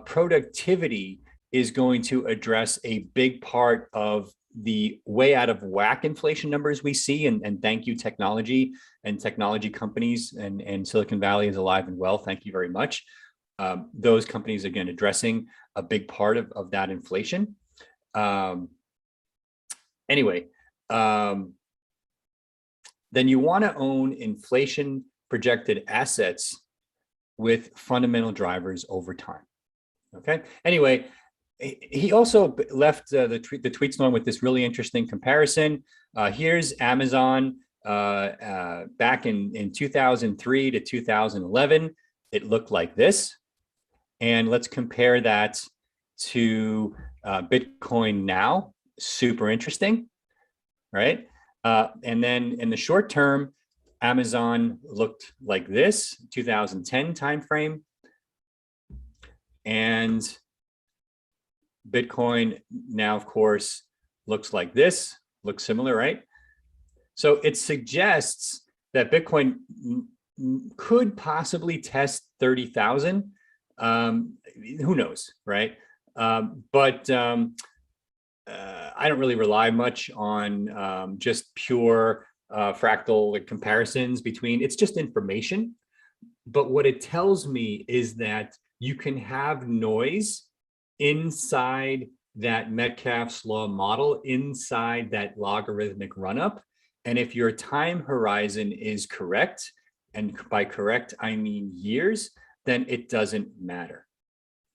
productivity is going to address a big part of the way out of whack inflation numbers we see. And thank you, technology and technology companies, and Silicon Valley is alive and well. Thank you very much. Those companies, again, addressing a big part of that inflation. Then you want to own inflation projected assets with fundamental drivers over time. Okay. Anyway, he also left the tweet storm with this really interesting comparison. Here's Amazon back in 2003 to 2011. It looked like this. And let's compare that to Bitcoin now. Super interesting, right? And then in the short term, Amazon looked like this, 2010 timeframe. And Bitcoin now, of course, looks like this, looks similar, right? So it suggests that Bitcoin could possibly test 30,000. Who knows, right? But I don't really rely much on just pure fractal comparisons between, it's just information. But what it tells me is that you can have noise inside that Metcalfe's law model, inside that logarithmic run-up. And if your time horizon is correct, and by correct, I mean years, then it doesn't matter,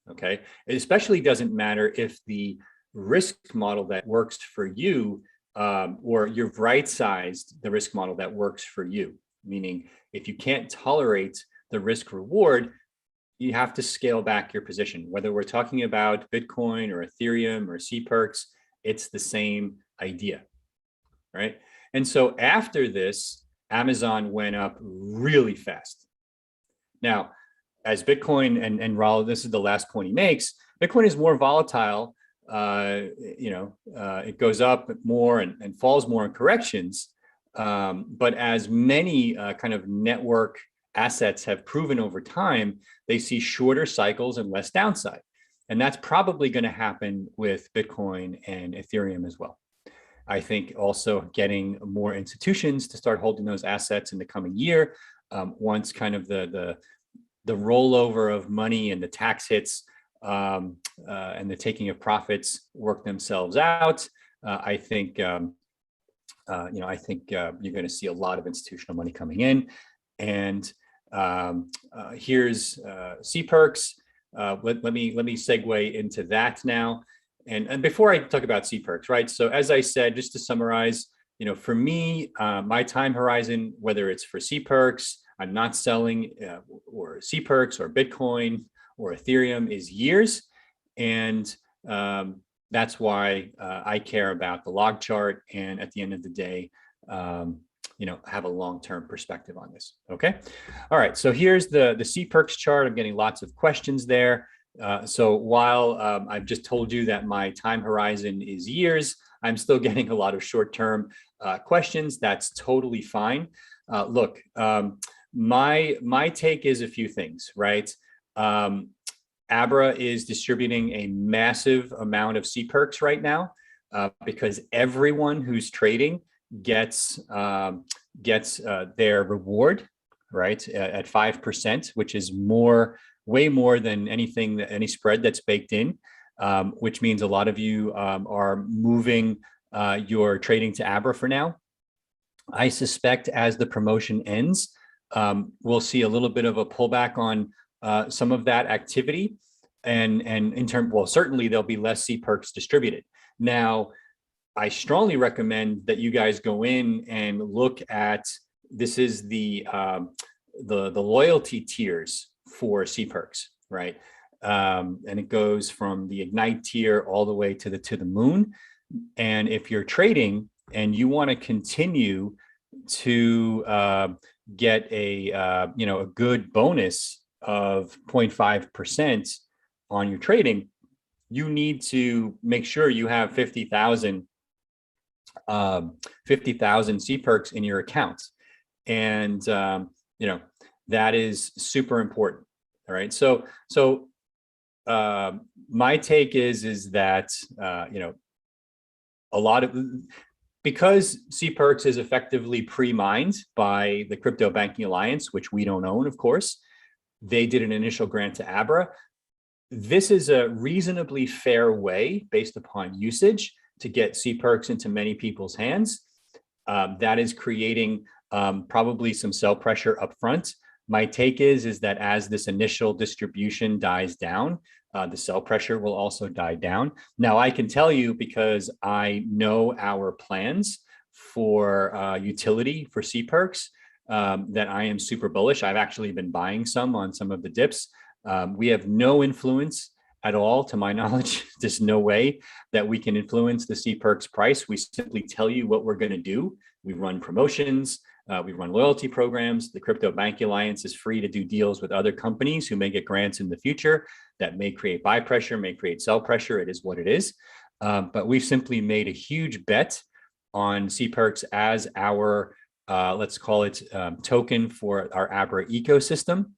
okay? It especially doesn't matter if the risk model that works for you, or you've right-sized the risk model that works for you, meaning if you can't tolerate the risk reward, you have to scale back your position. Whether we're talking about Bitcoin or Ethereum or CPERCs, it's the same idea, right? And so after this, Amazon went up really fast. Now, as Bitcoin, and Raul, this is the last point he makes, Bitcoin is more volatile. It goes up more and falls more in corrections. But as many kind of network assets have proven over time, they see shorter cycles and less downside. And that's probably going to happen with Bitcoin and Ethereum as well. I think also getting more institutions to start holding those assets in the coming year, once kind of the rollover of money and the tax hits and the taking of profits work themselves out. I think you're going to see a lot of institutional money coming in. And here's CPERCs. Let me segue into that now. And before I talk about CPERCs, right? So as I said, just to summarize, for me, my time horizon, whether it's for CPERCs, I'm not selling or CPERCs or Bitcoin or Ethereum, is years. And that's why I care about the log chart. And at the end of the day, have a long-term perspective on this. Okay. All right. So here's the CPERCs chart. I'm getting lots of questions there. So while I've just told you that my time horizon is years, I'm still getting a lot of short-term questions. That's totally fine. Look, my take is a few things, right? Abra is distributing a massive amount of CPERCs right now because everyone who's trading gets their reward, right, at 5%, which is way more than any spread that's baked in, which means a lot of you are moving your trading to Abra for now. I suspect as the promotion ends, we'll see a little bit of a pullback on some of that activity, and certainly there'll be less CPERCs distributed. Now, I strongly recommend that you guys go in and look at, this is the loyalty tiers for CPERCs, right? And it goes from the Ignite tier all the way to the moon. And if you're trading and you want to continue to get a good bonus of 0.5% on your trading, you need to make sure you have 50,000 CPERCs in your account. And, that is super important. All right. So my take is that, a lot of, because CPERCs is effectively pre-mined by the Crypto Banking Alliance, which we don't own, of course, they did an initial grant to Abra. This is a reasonably fair way, based upon usage, to get CPERCs into many people's hands. That is creating probably some sell pressure up front. My take is that as this initial distribution dies down, the sell pressure will also die down. Now, I can tell you, because I know our plans for utility for CPERCs, that I am super bullish. I've actually been buying some on some of the dips. We have no influence at all, to my knowledge. There's no way that we can influence the CPERCs price. We simply tell you what we're going to do. We run promotions. We run loyalty programs. The Crypto Banking Alliance is free to do deals with other companies who may get grants in the future that may create buy pressure, may create sell pressure. It is what it is. But we've simply made a huge bet on CPERCs as our, let's call it, token for our Abra ecosystem.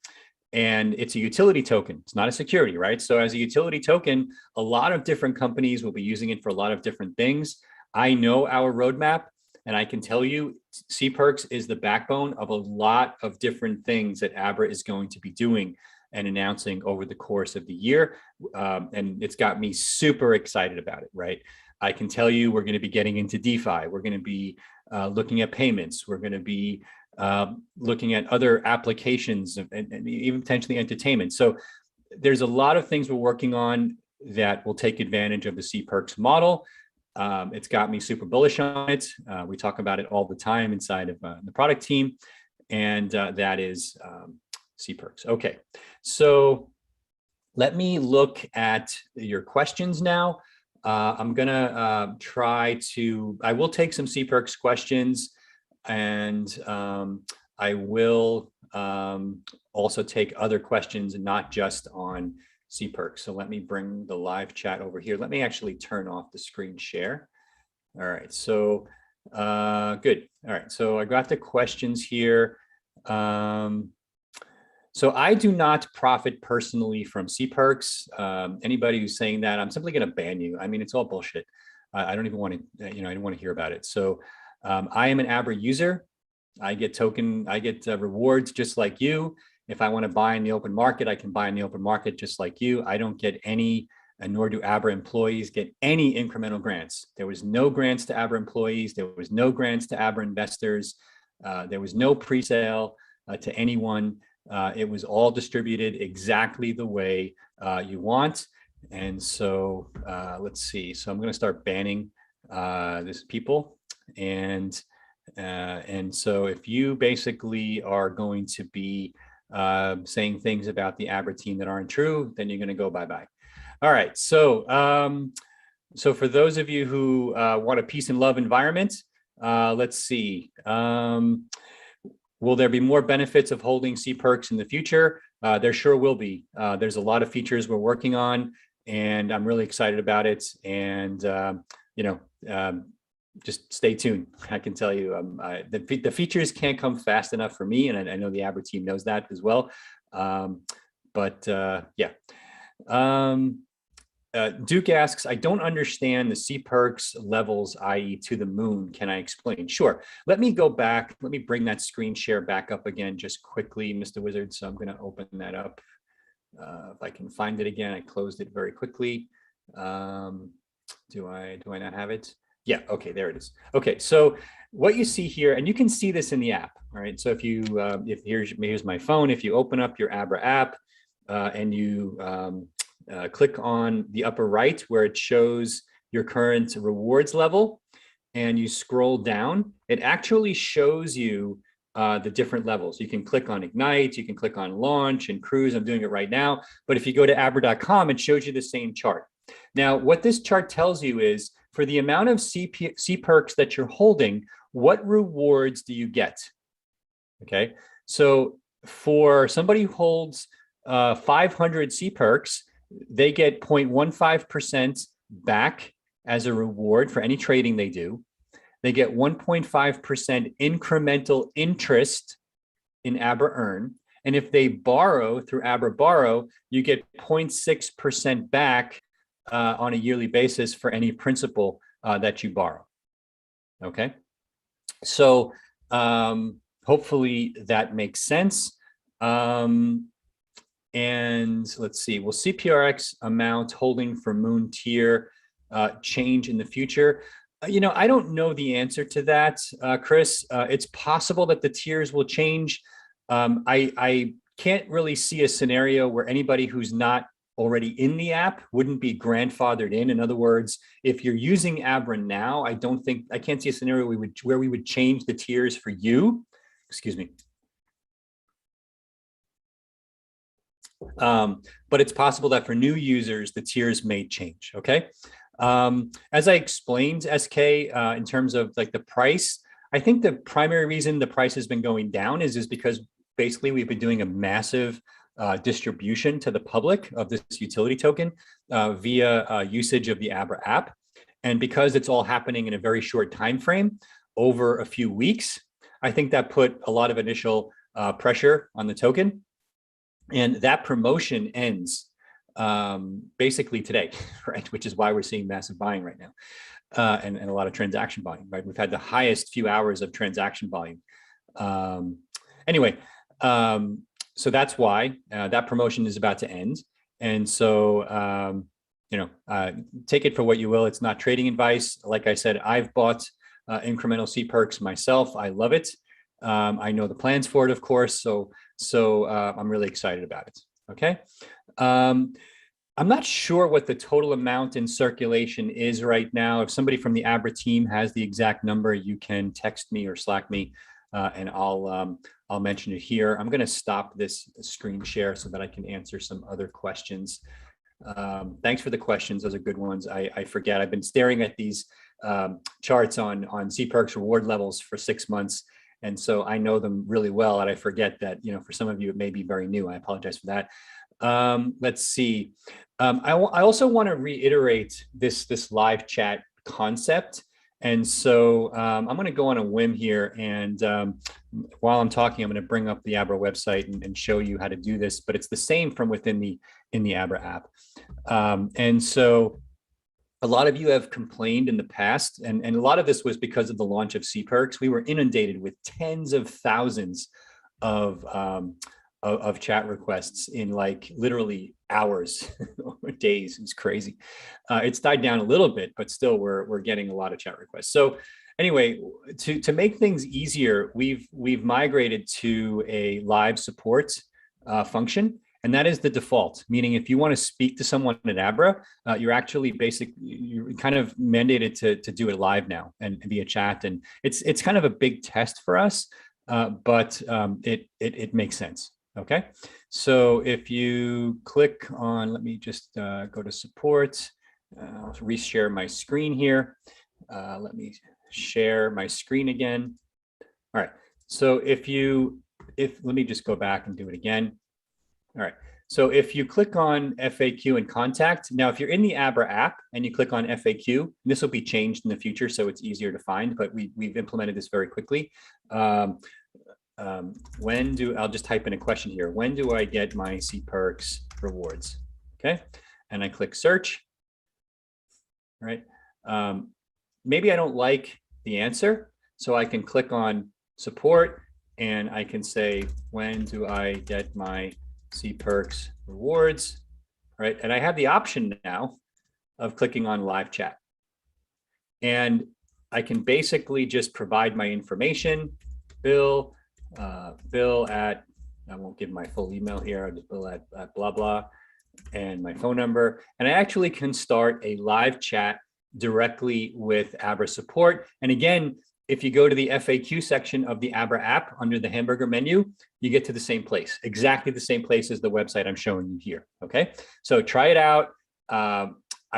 And it's a utility token. It's not a security, right? So as a utility token, a lot of different companies will be using it for a lot of different things. I know our roadmap. And I can tell you, C-Perks is the backbone of a lot of different things that Abra is going to be doing and announcing over the course of the year. And it's got me super excited about it, right? I can tell you we're going to be getting into DeFi. We're going to be looking at payments. We're going to be looking at other applications and even potentially entertainment. So there's a lot of things we're working on that will take advantage of the C-Perks model. It's got me super bullish on it. We talk about it all the time inside of the product team, and that is C-Perks. Okay, so let me look at your questions now. I'm gonna I will take some C-Perks questions, and I will also take other questions, not just on C-Perks. So let me bring the live chat over here. Let me actually turn off the screen share. All right, so good. All right, so I got the questions here. So I do not profit personally from C-Perks. Anybody who's saying that, I'm simply going to ban you. I mean, it's all bullshit. I don't even want to, I don't want to hear about it. So I am an Abra user. I get rewards just like you. If I want to buy in the open market, I can buy in the open market just like you. I don't get any, and nor do Abra employees get any incremental grants. There was no grants to Abra employees. There was no grants to Abra investors. There was no pre-sale to anyone. It was all distributed exactly the way you want. And so let's see. So I'm going to start banning this people. And so if you basically are going to be saying things about the Abra team that aren't true, then you're going to go bye-bye. All right. So so for those of you who want a peace and love environment, let's see. Will there be more benefits of holding C-Perks in the future? There sure will be. There's a lot of features we're working on, and I'm really excited about it. And just stay tuned. I can tell you, the features can't come fast enough for me, and I know the Abra team knows that as well. Yeah. Duke asks, I don't understand the C-Perks levels, i.e. to the moon. Can I explain? Sure. Let me go back. Let me bring that screen share back up again just quickly, Mr. Wizard. So I'm going to open that up. If I can find it again, I closed it very quickly. Do I not have it? Yeah, okay, there it is. Okay, so what you see here, and you can see this in the app, all right? So if you, here's my phone, if you open up your Abra app and you click on the upper right where it shows your current rewards level, and you scroll down, it actually shows you the different levels. You can click on Ignite, you can click on Launch and Cruise. I'm doing it right now. But if you go to abra.com, it shows you the same chart. Now, what this chart tells you is for the amount of C-Perks that you're holding, what rewards do you get? Okay, so for somebody who holds 500 C-Perks, they get 0.15% back as a reward for any trading they do. They get 1.5% incremental interest in Abra Earn. And if they borrow through Abra Borrow, you get 0.6% back on a yearly basis for any principal that you borrow. Okay, so hopefully that makes sense. And let's see, will CPRX amount holding for Moon tier change in the future? I don't know the answer to that, Chris. It's possible that the tiers will change. I can't really see a scenario where anybody who's not already in the app wouldn't be grandfathered in. In other words, if you're using Abra now, I can't see a scenario where we would change the tiers for you. Excuse me. But it's possible that for new users, the tiers may change. Okay. As I explained, SK, in terms of like the price, I think the primary reason the price has been going down is because basically we've been doing a massive distribution to the public of this utility token via usage of the Abra app. And because it's all happening in a very short time frame over a few weeks, I think that put a lot of initial pressure on the token. And that promotion ends basically today, right? Which is why we're seeing massive buying right now. and a lot of transaction volume, right? We've had the highest few hours of transaction volume. Anyway, so that's why that promotion is about to end. And so, take it for what you will. It's not trading advice. Like I said, I've bought incremental C perks myself. I love it. I know the plans for it, of course. So I'm really excited about it. Okay. I'm not sure what the total amount in circulation is right now. If somebody from the Abra team has the exact number, you can text me or Slack me, and I'll mention it here. I'm going to stop this screen share so that I can answer some other questions. Thanks for the questions. Those are good ones. I forget. I've been staring at these charts on C perks reward levels for 6 months. And so I know them really well. And I forget that, for some of you, it may be very new. I apologize for that. Let's see. I also want to reiterate this live chat concept. And so I'm going to go on a whim here. And while I'm talking, I'm going to bring up the Abra website and show you how to do this. But it's the same from within the Abra app. And so a lot of you have complained in the past, and a lot of this was because of the launch of C perks. We were inundated with tens of thousands of chat requests in like literally hours or days. It's crazy. It's died down a little bit, but still we're getting a lot of chat requests. So anyway, to make things easier, we've migrated to a live support function. And that is the default, meaning if you want to speak to someone at Abra, you're kind of mandated to do it live now and via chat. And it's kind of a big test for us, but it makes sense. Okay, so if you click on, let me just go to support. I'll reshare my screen here. Let me share my screen again. All right, so let me just go back and do it again. All right, so if you click on FAQ and contact, now if you're in the Abra app and you click on FAQ, this will be changed in the future, so it's easier to find, but we've implemented this very quickly. I'll just type in a question here. When do I get my C perks rewards? Okay, and I click search. All right, maybe I don't like the answer, so I can click on support and I can say, when do I get my C perks rewards? Right, and I have the option now of clicking on live chat, and I can basically just provide my information. Bill at, I won't give my full email here, I'll just Bill at blah blah, and my phone number, and I actually can start a live chat directly with Abra support. And again, if you go to the FAQ section of the Abra app under the hamburger menu, you get to the same place, exactly the same place as the website I'm showing you here. Okay, so try it out. I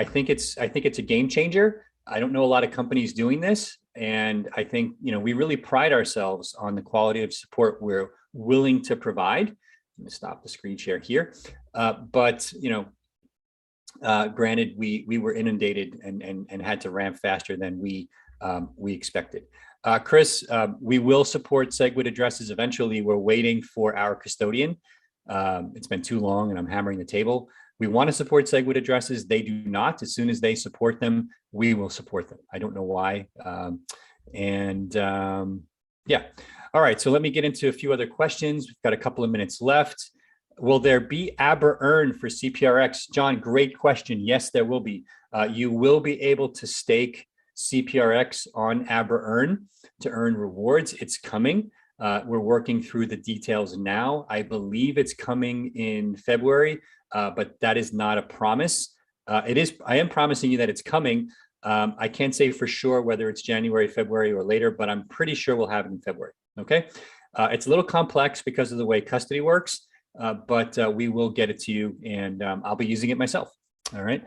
think it's a game changer. I don't know a lot of companies doing this, and I think we really pride ourselves on the quality of support we're willing to provide. Let me stop the screen share here, but granted, we were inundated and had to ramp faster than we expected. Chris, we will support SegWit addresses eventually. We're waiting for our custodian. It's been too long and I'm hammering the table. We want to support SegWit addresses. They do not. As soon as they support them, we will support them. I don't know why. Yeah. All right. So let me get into a few other questions. We've got a couple of minutes left. Will there be Abra Earn for CPRX? John, great question. Yes, there will be. You will be able to stake CPRX on Abra Earn to earn rewards. It's coming. We're working through the details now. I believe it's coming in February, but that is not a promise. I am promising you that it's coming. I can't say for sure whether it's January, February, or later, but I'm pretty sure we'll have it in February. Okay. It's a little complex because of the way custody works, but we will get it to you, and I'll be using it myself. All right.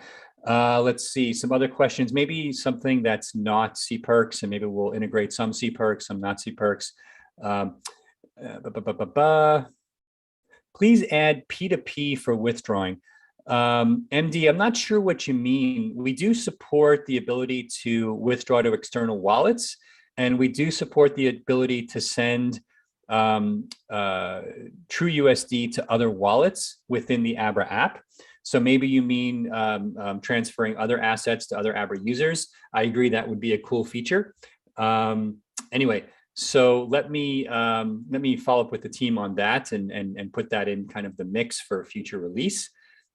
Let's see some other questions, maybe something that's not C perks, and maybe we'll integrate some C perks, some not C perks. Please add P2P for withdrawing. MD, I'm not sure what you mean. We do support the ability to withdraw to external wallets, and we do support the ability to send TrueUSD to other wallets within the Abra app. So maybe you mean transferring other assets to other Abra users. I agree that would be a cool feature. Anyway, so let me follow up with the team on that and put that in kind of the mix for future release.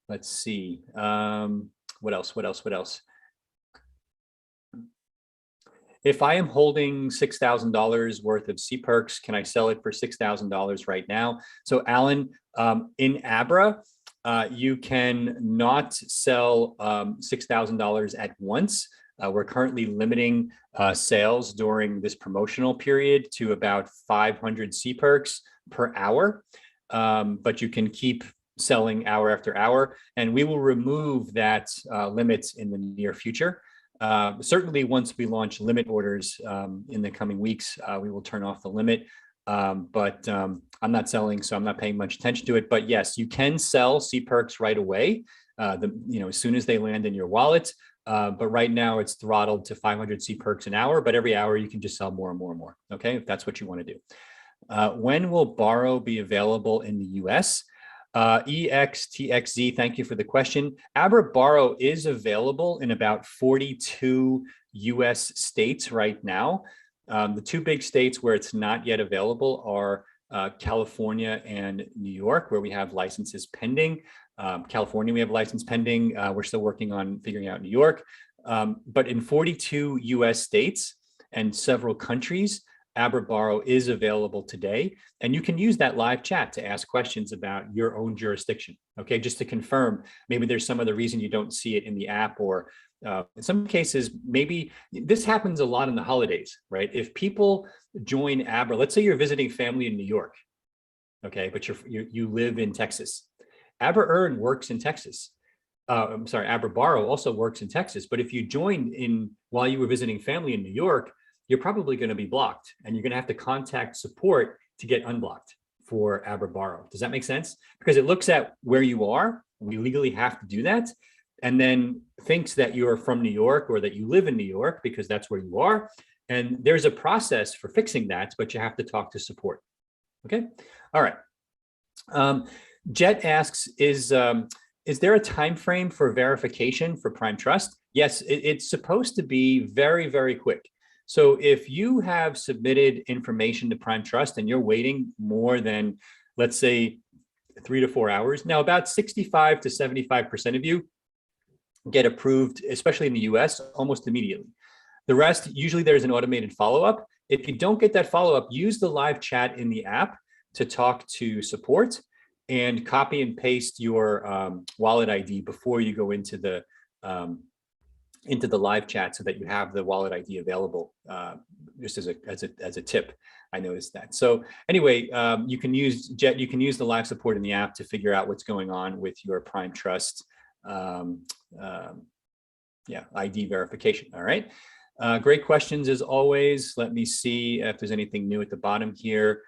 Let's see. What else? If I am holding $6,000 worth of C-Perks, can I sell it for $6,000 right now? So Alan, in Abra, you can not sell $6,000 at once. We're currently limiting sales during this promotional period to about 500 C-Perks per hour, but you can keep selling hour after hour, and we will remove that limit in the near future. Certainly once we launch limit orders in the coming weeks, we will turn off the limit, but I'm not selling, so I'm not paying much attention to it. But yes, you can sell C-Perks right away, as soon as they land in your wallet. But right now it's throttled to 500 C-Perks an hour, but every hour you can just sell more and more and more, okay, if that's what you want to do. When will Borrow be available in the US? EXTXZ, thank you for the question. Abra Borrow is available in about 42 US states right now. The two big states where it's not yet available are California and New York, where we have licenses pending. California, we have license pending. We're still working on figuring out New York. But in 42 US states and several countries, Abra Borrow is available today, and you can use that live chat to ask questions about your own jurisdiction. Okay, just to confirm, maybe there's some other reason you don't see it in the app, or in some cases, maybe this happens a lot in the holidays, right? If people join Abra, let's say you're visiting family in New York, okay, but you live in Texas. Abra Earn works in Texas. I'm sorry, Abra Borrow also works in Texas, but if you joined while you were visiting family in New York, you're probably going to be blocked, and you're going to have to contact support to get unblocked for Abra Borrow. Does that make sense? Because it looks at where you are. We legally have to do that, and then thinks that you're from New York or that you live in New York because that's where you are. And there's a process for fixing that, but you have to talk to support. Okay. All right. Jet asks, is there a time frame for verification for Prime Trust? Yes, it's supposed to be very, very quick. So if you have submitted information to Prime Trust and you're waiting more than, let's say, 3 to 4 hours, now about 65 to 75% of you get approved, especially in the US, almost immediately. The rest, usually there's an automated follow-up. If you don't get that follow-up, use the live chat in the app to talk to support and copy and paste your wallet ID before you go into the live chat, so that you have the wallet ID available, just as a tip. I noticed that. So anyway, you can use the live support in the app to figure out what's going on with your Prime Trust ID verification. All right. Great questions as always. Let me see if there's anything new at the bottom here.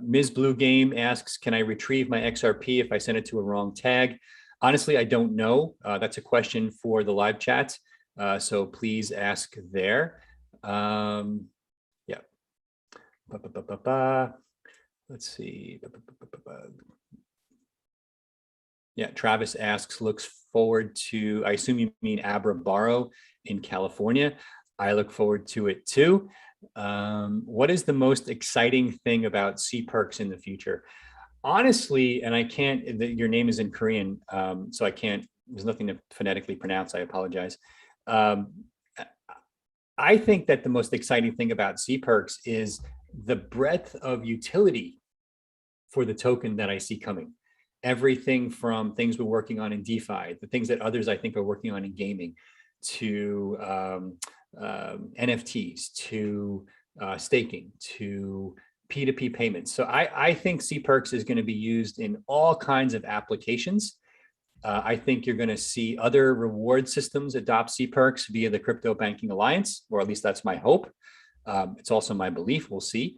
Ms. Blue Game asks, can I retrieve my XRP if I send it to a wrong tag? Honestly, I don't know. That's a question for the live chat. So please ask there. Yeah. Let's see. Yeah, Travis asks, looks forward to, I assume you mean Abra Borrow in California. I look forward to it too. What is the most exciting thing about C-Perks in the future? Honestly, and I can't, your name is in Korean, so I can't, there's nothing to phonetically pronounce, I apologize. I think that the most exciting thing about C-Perks is the breadth of utility for the token that I see coming. Everything from things we're working on in DeFi, the things that others I think are working on in gaming, to NFTs, to staking, to P2P payments. So I think C-Perks is going to be used in all kinds of applications. I think you're going to see other reward systems adopt C-Perks via the Crypto Banking Alliance, or at least that's my hope. It's also my belief. We'll see.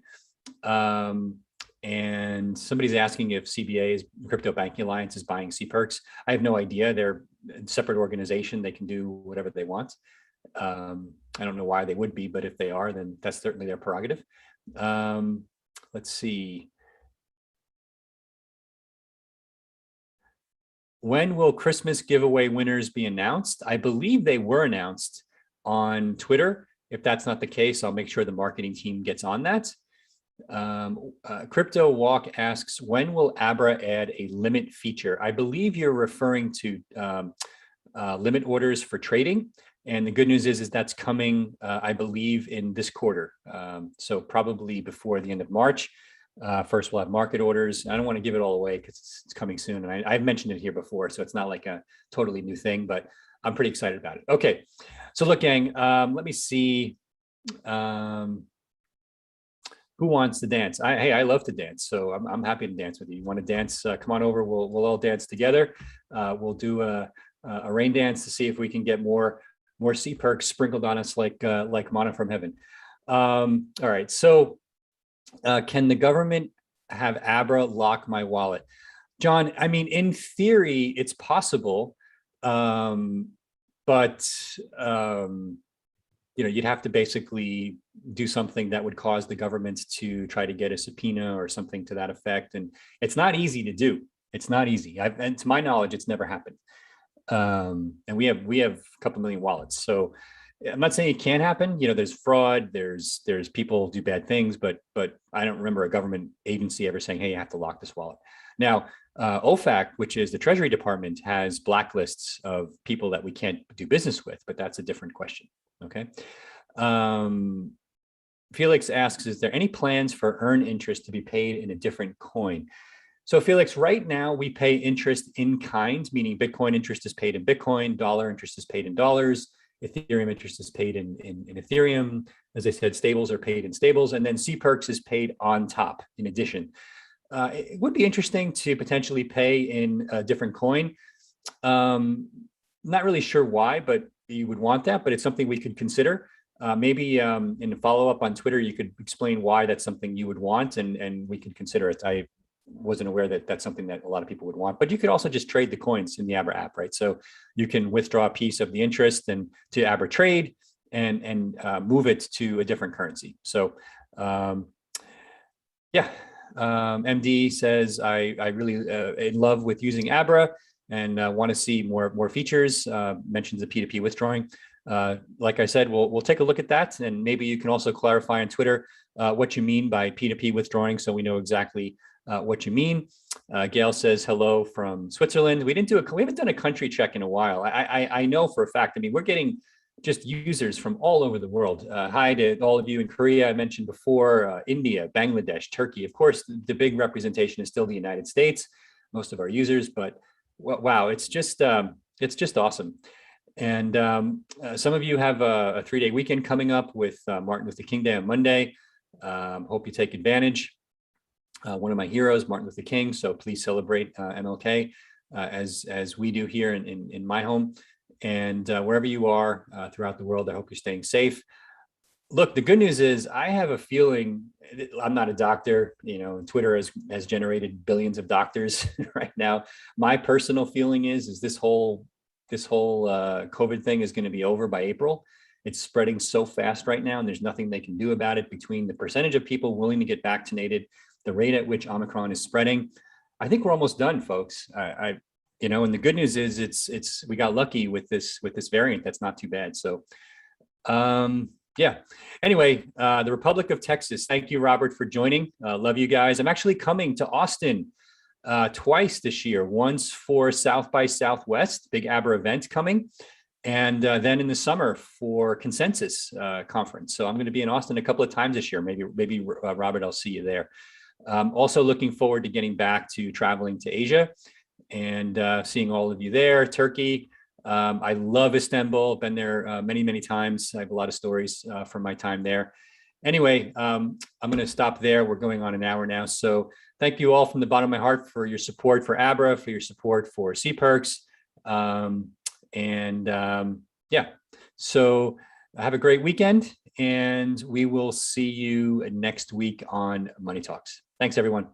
And somebody's asking if CBA's Crypto Banking Alliance is buying C-Perks. I have no idea. They're a separate organization. They can do whatever they want. I don't know why they would be, but if they are, then that's certainly their prerogative. Let's see. When will Christmas giveaway winners be announced? I believe they were announced on Twitter. If that's not the case, I'll make sure the marketing team gets on that. Crypto Walk asks, when will Abra add a limit feature? I believe you're referring to limit orders for trading. And the good news is that's coming, I believe, in this quarter. So probably before the end of March. First, we'll have market orders. I don't want to give it all away because it's coming soon. And I've mentioned it here before, so it's not like a totally new thing, but I'm pretty excited about it. Okay, so look, gang, let me see. Who wants to dance? Hey, I love to dance, so I'm happy to dance with you. You want to dance? Come on over. We'll all dance together. We'll do a rain dance to see if we can get more C perks sprinkled on us like manna from heaven. All right, so. Can the government have Abra lock my wallet? John, I mean, in theory, it's possible, but you'd have to basically do something that would cause the government to try to get a subpoena or something to that effect. And it's not easy to do. It's not easy. And to my knowledge, it's never happened. And we have a couple million wallets. So I'm not saying it can't happen. There's fraud, there's people do bad things, but I don't remember a government agency ever saying, hey, you have to lock this wallet. Now, OFAC, which is the Treasury Department, has blacklists of people that we can't do business with, but that's a different question. Okay. Felix asks, is there any plans for earn interest to be paid in a different coin? So Felix, right now we pay interest in kind, meaning Bitcoin interest is paid in Bitcoin, dollar interest is paid in dollars, Ethereum interest is paid in Ethereum. As I said, stables are paid in stables, and then C perks is paid on top in addition. It would be interesting to potentially pay in a different coin. Not really sure why, but you would want that, but it's something we could consider. Maybe in a follow-up on Twitter, you could explain why that's something you would want, and we can consider it. I wasn't aware that that's something that a lot of people would want, but you could also just trade the coins in the Abra app, right? So you can withdraw a piece of the interest and to Abra trade and move it to a different currency. So MD says, I really in love with using Abra and want to see more features, mentions the P2P withdrawing. Like I said, we'll take a look at that, and maybe you can also clarify on Twitter what you mean by P2P withdrawing, so we know exactly what you mean. Gail says hello from Switzerland. We haven't done a country check in a while. I know for a fact. I mean, we're getting just users from all over the world. Hi to all of you in Korea. I mentioned before, India, Bangladesh, Turkey. Of course, the big representation is still the United States, most of our users. But wow, it's just awesome. And some of you have a 3-day weekend coming up with Martin Luther King Day on Monday. Hope you take advantage. One of my heroes, Martin Luther King. So please celebrate MLK as we do here in my home. And wherever you are throughout the world, I hope you're staying safe. Look, the good news is I have a feeling, I'm not a doctor, Twitter has generated billions of doctors right now. My personal feeling is this whole COVID thing is going to be over by April. It's spreading so fast right now, and there's nothing they can do about it between the percentage of people willing to get vaccinated, the rate at which Omicron is spreading. I think we're almost done, folks. And the good news is we got lucky with this variant. That's not too bad. So, yeah. Anyway, the Republic of Texas. Thank you, Robert, for joining. Love you guys. I'm actually coming to Austin twice this year. Once for South by Southwest, big Abra event coming, and then in the summer for Consensus conference. So I'm going to be in Austin a couple of times this year. Maybe Robert, I'll see you there. Also looking forward to getting back to traveling to Asia and seeing all of you there. Turkey. I love Istanbul. Been there many, many times. I have a lot of stories from my time there. Anyway, I'm going to stop there. We're going on an hour now. So thank you all from the bottom of my heart for your support for Abra, for your support for C Perks. Yeah, so have a great weekend, and we will see you next week on Money Talks. Thanks, everyone.